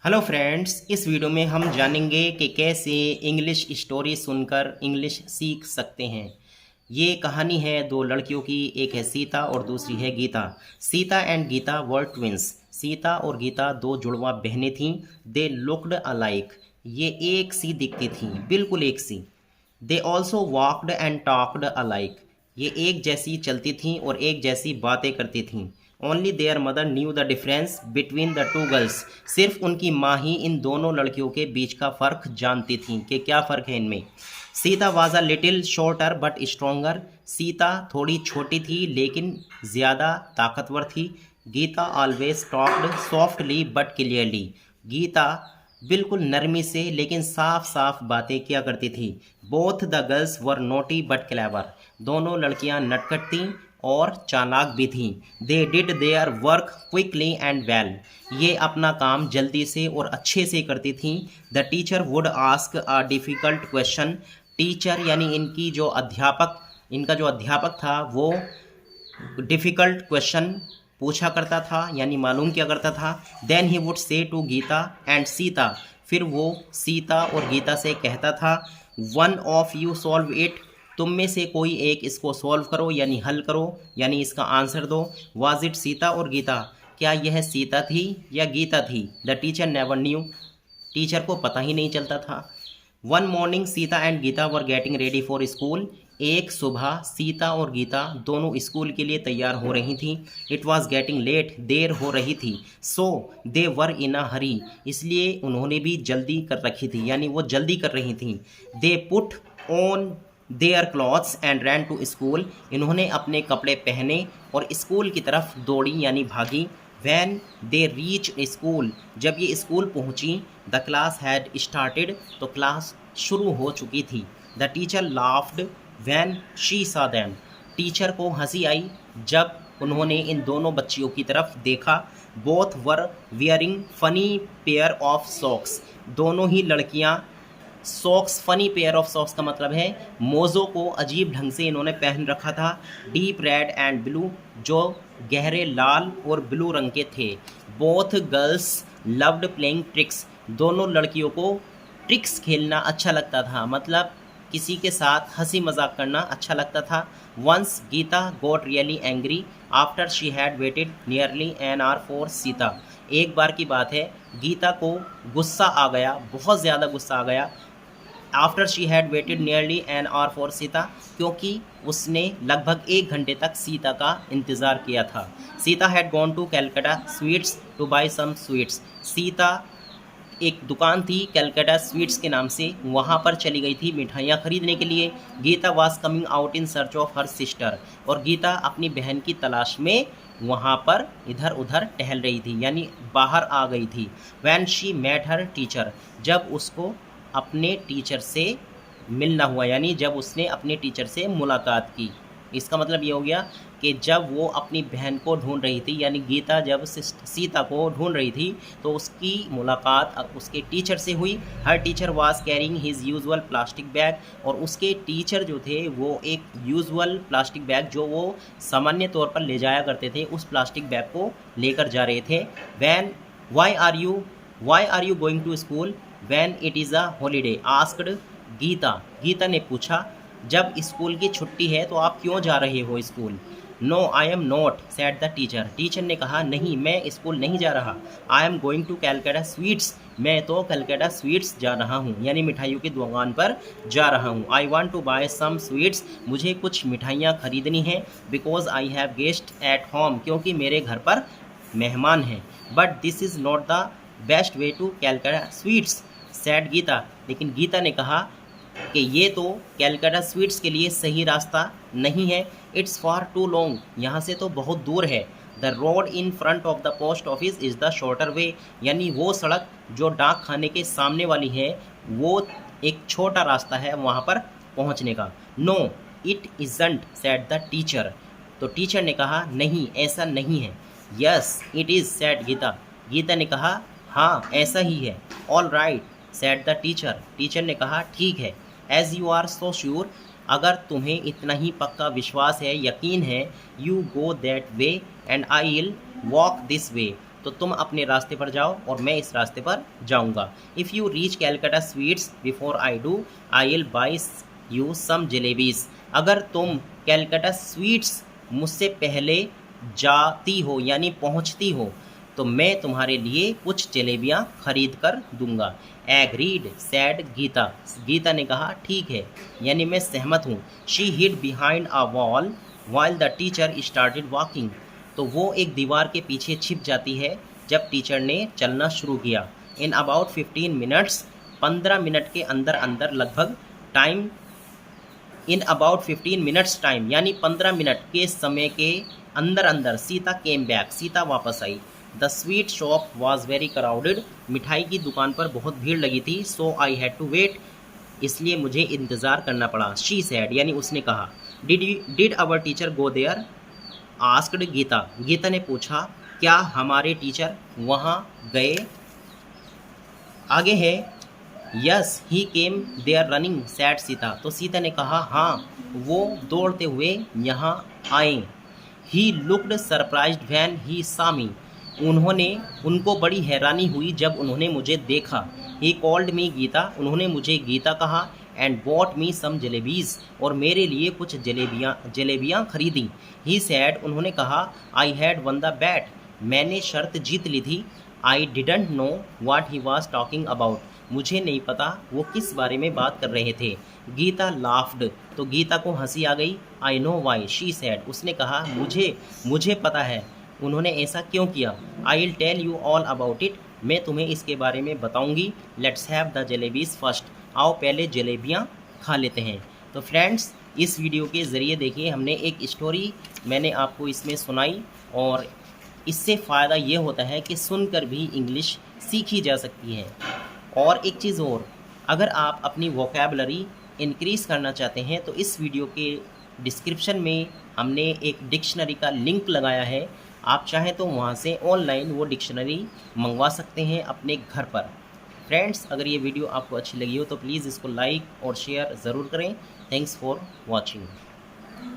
Hello friends, इस video में हम जानेंगे कि कैसे इंग्लिश स्टोरी सुनकर इंग्लिश सीख सकते हैं। ये कहानी है दो लड़कियों की, एक है सीता और दूसरी है Gita. Sita and Geeta were twins. Sita और गीता दो जुड़वा बहनें थीं। They looked alike. ये एक सी दिखती थी, बिल्कुल एक सी। They also walked and talked alike. ये एक जैसी चलती थीं और एक जैसी बातें करती थीं। Only there mother new the difference between the two girls. सिर्फ उनकी माँ ही इन दोनों लड़कियों के बीच का फ़र्क जानती थी कि क्या फ़र्क है इनमें। Sita was a little shorter but stronger. Sita थोड़ी छोटी थी लेकिन ज़्यादा ताकतवर थी। Geeta always talked softly but clearly. Geeta बिल्कुल नरमी से लेकिन साफ साफ बातें किया करती थी। Both the girls were naughty but clever. दोनों लड़कियां नटखट थीं और चालाक भी थीं। They did their work quickly and well. ये अपना काम जल्दी से और अच्छे से करती थीं। The teacher would ask a difficult question. Teacher यानी इनका जो अध्यापक था वो डिफ़िकल्ट क्वेश्चन पूछा करता था, यानी मालूम किया करता था। Then he would say to Geeta and Sita. फिर वो सीता और गीता से कहता था, one of you solve it. तुम में से कोई एक इसको सॉल्व करो, यानी हल करो, यानी इसका आंसर दो। वाज इट सीता और गीता? क्या यह सीता थी या गीता थी? The teacher never knew. Teacher को पता ही नहीं चलता था। One morning Sita and Geeta were getting ready for school. एक सुबह सीता और गीता दोनों स्कूल के लिए तैयार हो रही थीं। इट वॉज गेटिंग लेट, देर हो रही थी। सो दे वर इन अ हरी। इसलिए उन्होंने भी जल्दी कर रखी थी, यानी वो जल्दी कर रही थीं। They put on their clothes and ran to school. इन्होंने अपने कपड़े पहने और स्कूल की तरफ दौड़ी, यानी भागी। When they reach school. जब ये स्कूल पहुंची, द क्लास हैड स्टार्टेड। तो क्लास शुरू हो चुकी थी। The teacher laughed when she सा दैम। टीचर को हंसी आई जब उन्होंने इन दोनों बच्चियों की तरफ देखा। Both were wearing funny pair of socks. दोनों ही लड़कियां socks, funny pair of socks का मतलब है मोज़ों को अजीब ढंग से इन्होंने पहन रखा था। डीप रेड एंड ब्लू, जो गहरे लाल और ब्लू रंग के थे। Both girls loved playing tricks. दोनों लड़कियों को ट्रिक्स खेलना अच्छा लगता था, मतलब किसी के साथ हंसी मजाक करना अच्छा लगता था। Once Geeta got really angry after she had waited nearly an hour for Sita. एक बार की बात है, गीता को गुस्सा आ गया, बहुत ज़्यादा गुस्सा आ गया। After she had waited nearly an hour for Sita, क्योंकि उसने लगभग 1 घंटे तक सीता का इंतज़ार किया था। Sita had gone to Calcutta sweets to buy some sweets. Sita एक दुकान थी कैलकाटा स्वीट्स के नाम से, वहाँ पर चली गई थी मिठाइयाँ खरीदने के लिए। Geeta was coming out in search of her sister. और गीता अपनी बहन की तलाश में वहाँ पर इधर उधर टहल रही थी, यानी बाहर आ गई थी। When she met her teacher. जब उसको अपने टीचर से मिलना हुआ, यानी जब उसने अपने टीचर से मुलाकात की। इसका मतलब ये हो गया कि जब वो अपनी बहन को ढूंढ रही थी, यानी गीता जब सीता को ढूंढ रही थी, तो उसकी मुलाकात उसके टीचर से हुई। हर teacher was carrying his usual plastic bag. और उसके टीचर जो थे वो एक यूजुअल प्लास्टिक बैग, जो वो सामान्य तौर पर ले जाया करते थे, उस प्लास्टिक बैग को लेकर जा रहे थे। When why are you going to school when it is a holiday asked Geeta. Geeta ने पूछा, जब स्कूल की छुट्टी है तो आप क्यों जा रहे हो school? No I am not said the teacher. Teacher ने कहा, नहीं, मैं स्कूल नहीं जा रहा। I am going to Calcutta sweets. मैं तो कैलकाटा स्वीट्स जा रहा हूँ, यानी मिठाइयों की दुकान पर जा रहा हूँ। I want to buy some sweets. मुझे कुछ मिठाइयाँ खरीदनी हैं। Because I have guest at home. क्योंकि मेरे घर पर मेहमान हैं। But this is not the best way to Calcutta sweets said Geeta. लेकिन गीता ने कहा कि ये तो कैलकाटा स्वीट्स के लिए सही रास्ता नहीं है। It's far too long. यहाँ से तो बहुत दूर है। The road in front of the post office is the shorter way. यानी वो सड़क जो डाक खाने के सामने वाली है, वो एक छोटा रास्ता है वहाँ पर पहुँचने का। No it isn't said the teacher. तो टीचर ने कहा, नहीं, ऐसा नहीं है। Yes it is said Geeta. Geeta ने कहा, हाँ, ऐसा ही है। All right said the teacher. Teacher ने कहा, ठीक है। As you are so sure. अगर तुम्हें इतना ही पक्का विश्वास है, यकीन है, you go that way and I will walk this way. तो तुम अपने रास्ते पर जाओ और मैं इस रास्ते पर जाऊंगा। If you reach Calcutta sweets before I do, I will buy you some jalebis. अगर तुम कैलकाटा स्वीट्स मुझसे पहले जाती हो यानी पहुंचती हो, तो मैं तुम्हारे लिए कुछ जलेबियां खरीद कर दूंगा। Agreed sad Gita. गीता ने कहा ठीक है, यानी मैं सहमत हूँ। She hid behind a wall while the teacher started walking. तो वो एक दीवार के पीछे छिप जाती है जब टीचर ने चलना शुरू किया। इन अबाउट 15 मिनट्स, 15 मिनट के अंदर अंदर लगभग time, in about 15 minutes time यानी 15 मिनट के समय के अंदर अंदर सीता केम बैक, सीता वापस आई। The sweet shop was very crowded. मिठाई की दुकान पर बहुत भीड़ लगी थी। So I had to wait, इसलिए मुझे इंतज़ार करना पड़ा। शी सैड, यानी उसने कहा। Did our teacher go there, asked Geeta. Geeta ने पूछा क्या हमारे टीचर वहाँ गए। आगे है yes he came there running said Sita. तो सीता ने कहा हाँ, वो दौड़ते हुए यहाँ आए। He looked surprised when he saw me। उनको बड़ी हैरानी हुई जब उन्होंने मुझे देखा। He called me Geeta. उन्होंने मुझे गीता कहा। And bought me some jalebis. और मेरे लिए कुछ जलेबियाँ खरीदी। He said. उन्होंने कहा I had won the bet. मैंने शर्त जीत ली थी। I didn't know what he was talking about. मुझे नहीं पता वो किस बारे में बात कर रहे थे। गीता लाफ्ड। तो गीता को हंसी आ गई। I know why, she said. उसने कहा मुझे पता है उन्होंने ऐसा क्यों किया। I will tell you all about it. मैं तुम्हें इसके बारे में बताऊंगी। Let's have the jalebis first. आओ पहले जलेबियाँ खा लेते हैं। तो फ्रेंड्स, इस वीडियो के ज़रिए देखिए हमने एक स्टोरी मैंने आपको इसमें सुनाई, और इससे फ़ायदा ये होता है कि सुनकर भी इंग्लिश सीखी जा सकती है। और एक चीज़ और, अगर आप अपनी वोकैबलरी इंक्रीज़ करना चाहते हैं तो इस वीडियो के डिस्क्रिप्शन में हमने एक डिक्शनरी का लिंक लगाया है। आप चाहें तो वहाँ से ऑनलाइन वो डिक्शनरी मंगवा सकते हैं अपने घर पर। फ्रेंड्स, अगर ये वीडियो आपको अच्छी लगी हो तो प्लीज़ इसको लाइक और शेयर ज़रूर करें। Thanks for watching.